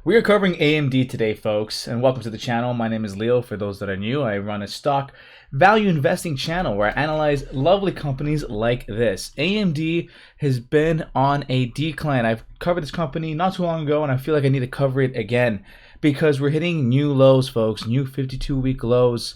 We are covering AMD today, folks, and welcome to the channel. My name is Leo. For those that are new, I run a stock value investing channel where I analyze lovely companies like this. AMD has been on a decline. I've covered this company not too long ago, and I feel like I need to cover it again because we're hitting new lows, folks, new 52-week lows.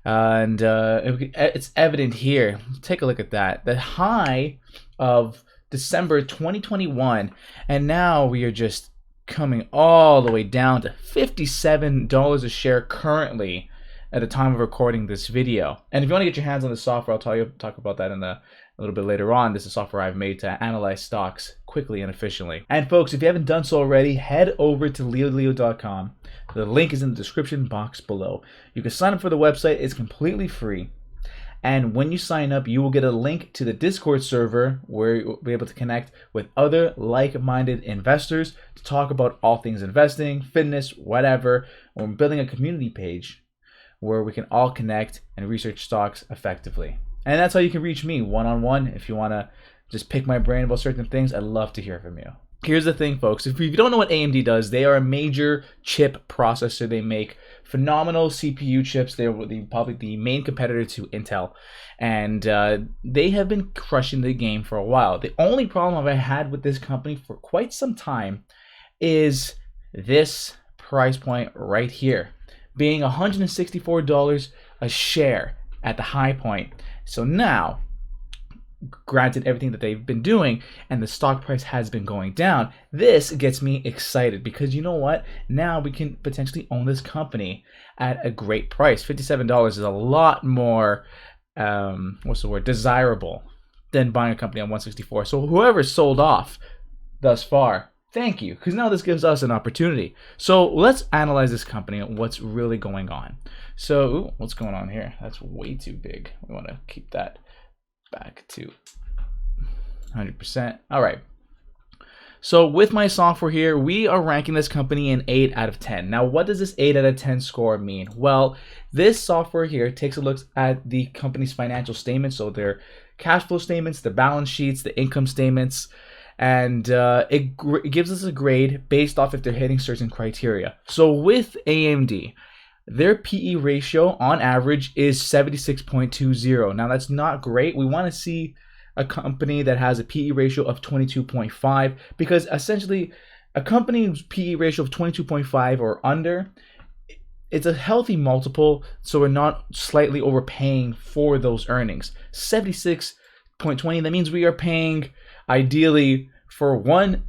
And it's evident here. Take a look at that. The high of December 2021, and now we are just coming all the way down to $57 a share currently at the time of recording this video. And if you want to get your hands on the software, I'll talk about that a little bit later on. This is software I've made to analyze stocks quickly and efficiently. And folks, if you haven't done so already, head over to leoleo.com. The link is in the description box below. You can sign up for the website. It's completely free. And when you sign up, you will get a link to the Discord server where you'll be able to connect with other like-minded investors to talk about all things investing, fitness, whatever. We're building a community page where we can all connect and research stocks effectively. And that's how you can reach me one-on-one. If you want to just pick my brain about certain things, I'd love to hear from you. Here's the thing, folks. If you don't know what AMD does, they are a major chip processor. They make phenomenal CPU chips. They're probably the main competitor to Intel. And they have been crushing the game for a while. The only problem I've had with this company for quite some time is this price point right here, being $164 a share at the high point. So now, granted everything that they've been doing and the stock price has been going down, this gets me excited because you know what? Now we can potentially own this company at a great price. $57 is a lot more, desirable than buying a company on 164. So whoever sold off thus far, thank you, because now this gives us an opportunity. So let's analyze this company and what's really going on. So what's going on here? That's way too big. We want to keep that back to 100%. All right. So with my software here, we are ranking this company an 8 out of 10. Now, what does this 8 out of 10 score mean? Well, this software here takes a look at the company's financial statements, so their cash flow statements, the balance sheets, the income statements, and it gives us a grade based off if they're hitting certain criteria. So with AMD, their PE ratio on average is 76.20. Now that's not great. We want to see a company that has a PE ratio of 22.5 because essentially a company's PE ratio of 22.5 or under, it's a healthy multiple, so we're not slightly overpaying for those earnings. 76.20, that means we are paying ideally for we're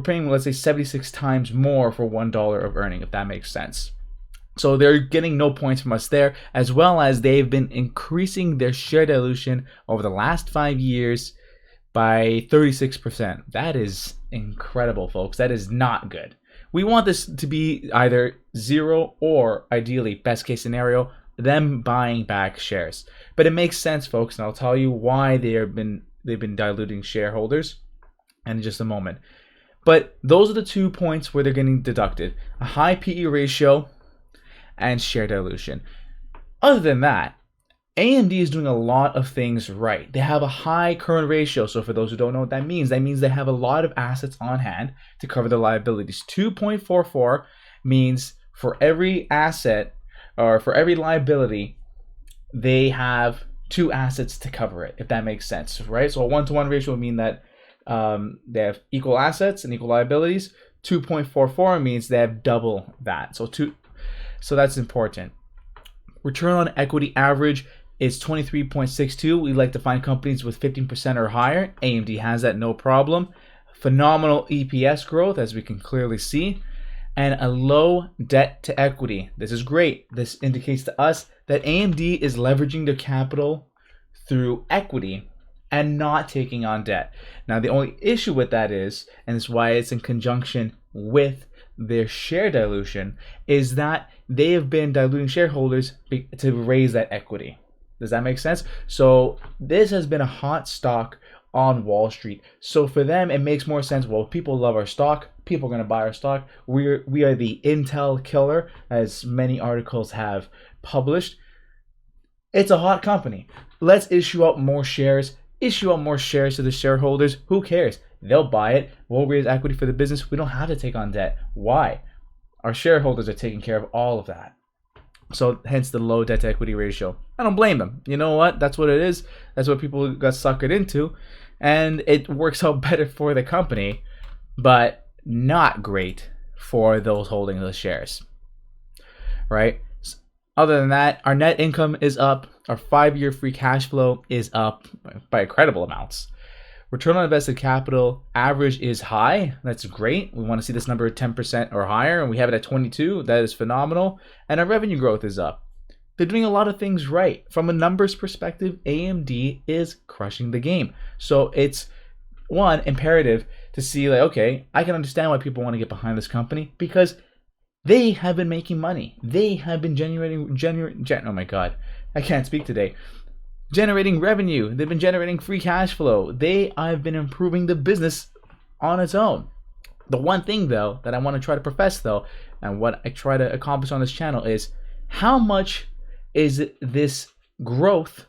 paying, let's say, 76 times more for $1 of earning, if that makes sense. So they're getting no points from us there, as well as they've been increasing their share dilution over the last 5 years by 36%. That is incredible, folks. That is not good. We want this to be either zero or, ideally, best case scenario, them buying back shares. But it makes sense, folks, and I'll tell you why they've been diluting shareholders in just a moment. But those are the 2 points where they're getting deducted: a high PE ratio and share dilution. Other than that, AMD is doing a lot of things right. They have a high current ratio. So for those who don't know what that means they have a lot of assets on hand to cover their liabilities. 2.44 means for every asset or for every liability, they have 2 assets to cover it, if that makes sense, right? So a 1-to-1 ratio would mean that they have equal assets and equal liabilities. 2.44 means they have double that. So that's important. Return on equity average is 23.62. We like to find companies with 15% or higher. AMD has that, no problem. Phenomenal EPS growth, as we can clearly see, and a low debt to equity. This is great. This indicates to us that AMD is leveraging their capital through equity and not taking on debt. Now, the only issue with that is, and it's why it's in conjunction with their share dilution, is that they have been diluting shareholders to raise that equity. Does that make sense? So this has been a hot stock on Wall Street. So for them, it makes more sense. Well, people love our stock. People are going to buy our stock. We are the Intel killer, as many articles have published. It's a hot company. Let's issue out more shares. Issue out more shares to the shareholders. Who cares? They'll buy it. We'll raise equity for the business. We don't have to take on debt. Why? Our shareholders are taking care of all of that. So hence the low debt to equity ratio. I don't blame them. You know what? That's what it is. That's what people got suckered into. And it works out better for the company, but not great for those holding those shares, right? Other than that, our net income is up. Our 5-year free cash flow is up by incredible amounts. Return on invested capital average is high. That's great. We want to see this number at 10% or higher, and we have it at 22. That is phenomenal. And our revenue growth is up. They're doing a lot of things right. From a numbers perspective, AMD is crushing the game. So it's, one, imperative to see, like, okay, I can understand why people want to get behind this company, because they have been making money. They have been oh my God, I can't speak today. Generating revenue. They've been generating free cash flow. They have been improving the business on its own. The one thing, though, that I want to try to profess, though, and what I try to accomplish on this channel is, how much is this growth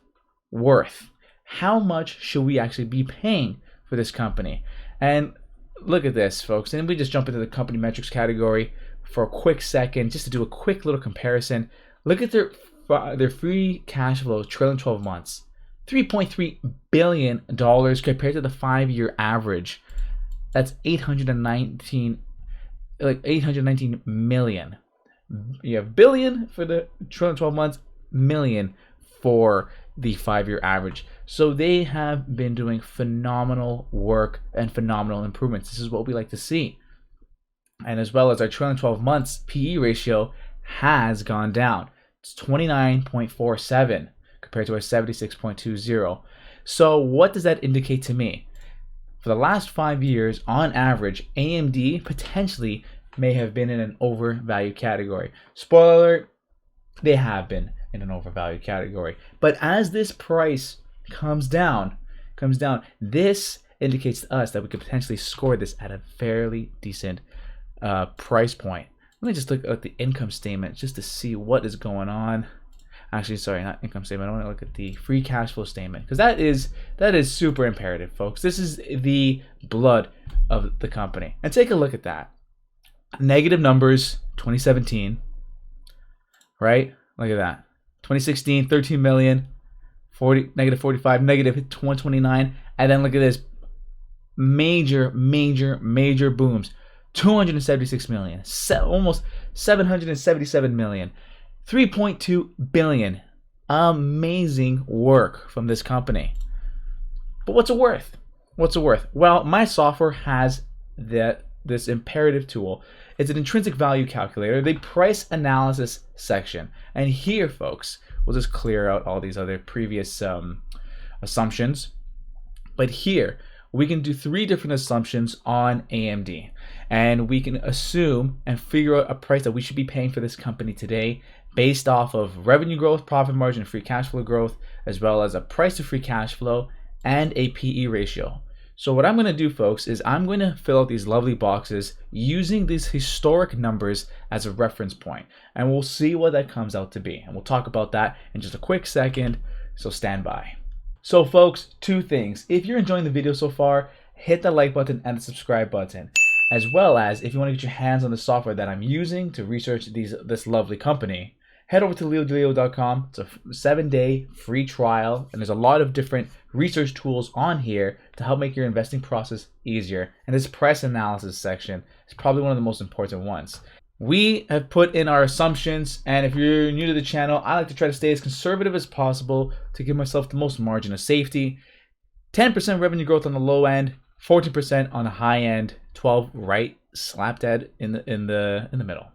worth? How much should we actually be paying for this company? And look at this, folks. And we just jump into the company metrics category for a quick second, just to do a quick little comparison. Look at their free cash flow trailing 12 months. $3.3 billion compared to the 5-year average. That's 819 million. You have billion for the trailing 12 months, million for the 5-year average. So they have been doing phenomenal work and phenomenal improvements. This is what we like to see. And as well as our trailing 12 months PE ratio has gone down. It's 29.47 compared to our 76.20. So what does that indicate to me? For the last 5 years, on average, AMD potentially may have been in an overvalued category. Spoiler alert, they have been in an overvalued category. But as this price comes down, this indicates to us that we could potentially score this at a fairly decent price point. Let me just look at the income statement just to see what is going on. Actually, sorry, not income statement. I want to look at the free cash flow statement, because that is super imperative, folks. This is the blood of the company. And take a look at that. Negative numbers, 2017, right? Look at that. 2016, 13 million, negative 45, negative 129, and then look at this. Major booms. 276 million, almost 777 million, 3.2 billion. Amazing work from this company. But what's it worth? Well, my software has this imperative tool. It's an intrinsic value calculator, the price analysis section. And here, folks, we'll just clear out all these other previous assumptions. But here, we can do 3 different assumptions on AMD, and we can assume and figure out a price that we should be paying for this company today based off of revenue growth, profit margin, and free cash flow growth, as well as a price to free cash flow and a PE ratio. So what I'm going to do, folks, is I'm going to fill out these lovely boxes using these historic numbers as a reference point, and we'll see what that comes out to be, and we'll talk about that in just a quick second, so stand by. So folks, 2 things. If you're enjoying the video so far, hit the like button and the subscribe button. As well as, if you want to get your hands on the software that I'm using to research this lovely company, head over to leodelio.com. It's a 7-day free trial, and there's a lot of different research tools on here to help make your investing process easier. And this price analysis section is probably one of the most important ones. We have put in our assumptions, and if you're new to the channel, I like to try to stay as conservative as possible to give myself the most margin of safety. 10% revenue growth on the low end, 14% on the high end, 12 right slap dead in the middle.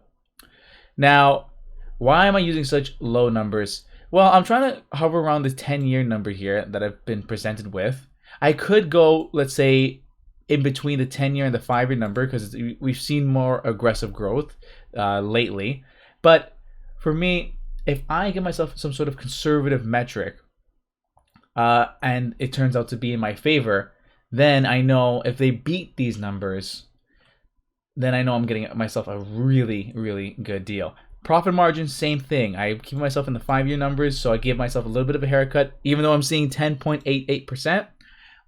Now, why am I using such low numbers? Well, I'm trying to hover around the 10-year number here that I've been presented with. I could go, let's say, in between the 10-year and the 5-year number, because we've seen more aggressive growth lately. But for me, if I give myself some sort of conservative metric and it turns out to be in my favor, then I know if they beat these numbers, then I know I'm getting myself a really good deal. Profit margin, same thing. I keep myself in the 5-year numbers, so I give myself a little bit of a haircut. Even though I'm seeing 10.88%,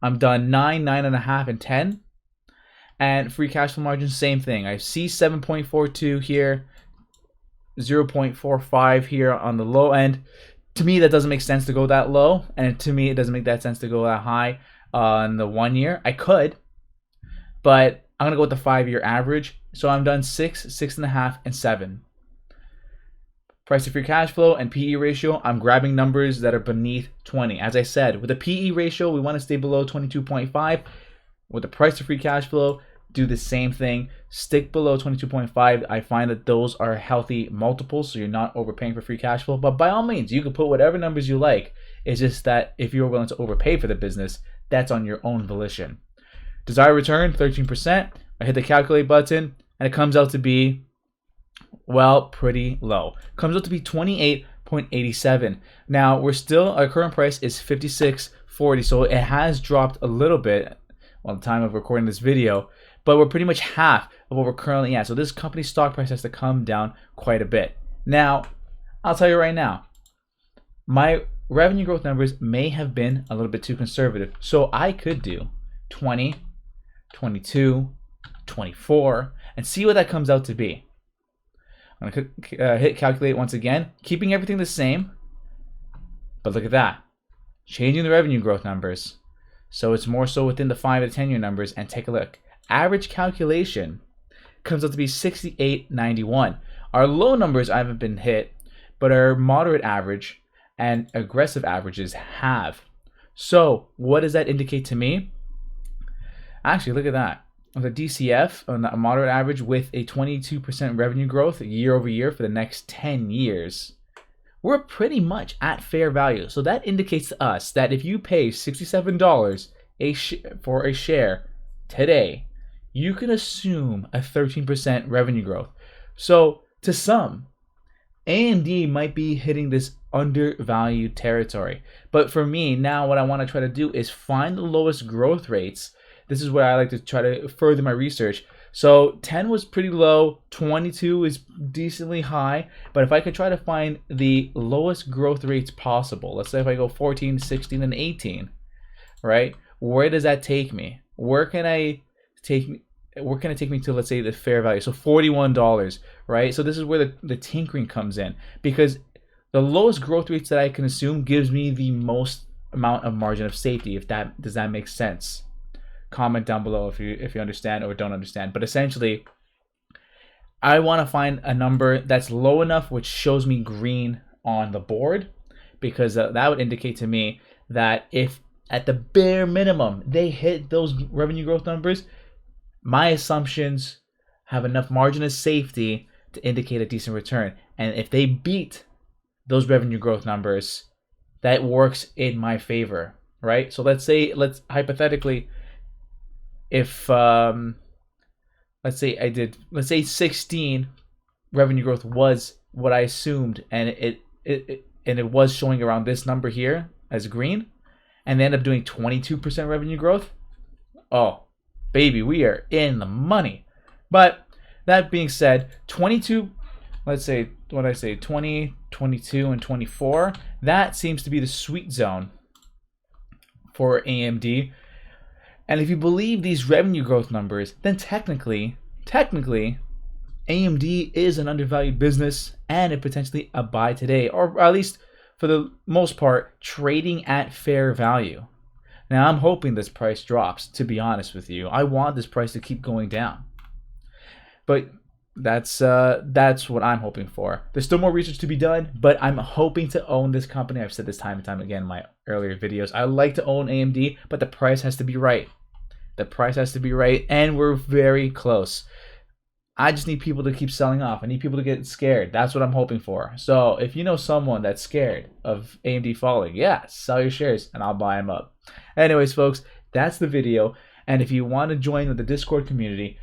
I'm done 9, 9.5, and 10. And free cash flow margin, same thing. I see 7.42 here, 0.45 here on the low end. To me, that doesn't make sense to go that low, and to me, it doesn't make that sense to go that high on the 1 year. I could, but I'm gonna go with the 5-year average. So I'm done 6, 6.5, and 7. Price to free cash flow and PE ratio, I'm grabbing numbers that are beneath 20. As I said, with the PE ratio, we want to stay below 22.5. With the price to free cash flow, do the same thing. Stick below 22.5. I find that those are healthy multiples, so you're not overpaying for free cash flow. But by all means, you can put whatever numbers you like. It's just that if you're willing to overpay for the business, that's on your own volition. Desired return, 13%. I hit the calculate button, and it comes out to be, well, pretty low. Comes out to be 28.87. Now, we're still, our current price is 56.40, so it has dropped a little bit on the time of recording this video, but we're pretty much half of what we're currently at. So this company's stock price has to come down quite a bit. Now, I'll tell you right now, my revenue growth numbers may have been a little bit too conservative. So I could do 20, 22, 24, and see what that comes out to be. I'm going to hit calculate once again, keeping everything the same. But look at that. Changing the revenue growth numbers. So it's more so within the 5 to 10 year numbers, and take a look. Average calculation comes out to be 68.91. Our low numbers haven't been hit, but our moderate average and aggressive averages have. So what does that indicate to me? Actually, look at that. On the DCF, on a moderate average with a 22% revenue growth year over year for the next 10 years, we're pretty much at fair value. So that indicates to us that if you pay $67 for a share today, you can assume a 13% revenue growth. So to some, AMD might be hitting this undervalued territory. But for me, now what I want to try to do is find the lowest growth rates. This is where I like to try to further my research. So 10 was pretty low, 22 is decently high, but if I could try to find the lowest growth rates possible, let's say if I go 14, 16, and 18, right? Where does that take me? Where can it take me to, let's say, the fair value? So $41, right? So this is where the tinkering comes in, because the lowest growth rates that I can assume gives me the most amount of margin of safety. Does that make sense? Comment down below if you understand or don't understand. But essentially, I want to find a number that's low enough which shows me green on the board, because that would indicate to me that if at the bare minimum they hit those revenue growth numbers, my assumptions have enough margin of safety to indicate a decent return. And if they beat those revenue growth numbers, that works in my favor, right? So let's hypothetically, if let's say 16 revenue growth was what I assumed, and it was showing around this number here as green, and they end up doing 22% revenue growth, oh baby, we are in the money. But that being said, 22, let's say, what did I say, 20, 22, and 24, that seems to be the sweet zone for AMD. And if you believe these revenue growth numbers, then technically, AMD is an undervalued business and a potentially a buy today, or at least for the most part, trading at fair value. Now, I'm hoping this price drops, to be honest with you. I want this price to keep going down. But that's what I'm hoping for. There's still more research to be done, but I'm hoping to own this company. I've said this time and time again in my earlier videos. I like to own AMD, but the price has to be right. The price has to be right, and we're very close. I just need people to keep selling off. I need people to get scared. That's what I'm hoping for. So if you know someone that's scared of AMD falling, yeah, sell your shares and I'll buy them up. Anyways, folks, that's the video. And if you want to join the Discord community,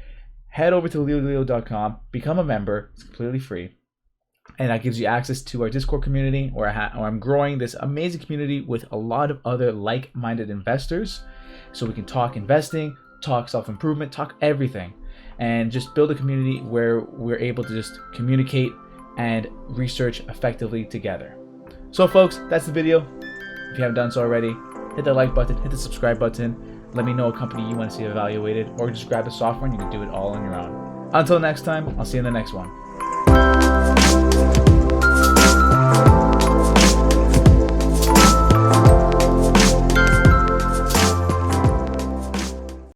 head over to leoleo.com, become a member. It's completely free. And that gives you access to our Discord community where I'm growing this amazing community with a lot of other like-minded investors. So we can talk investing, talk self-improvement, talk everything. And just build a community where we're able to just communicate and research effectively together. So folks, that's the video. If you haven't done so already, hit that like button, hit the subscribe button. let me know a company you want to see evaluated, or just grab the software and you can do it all on your own. Until next time, I'll see you in the next one.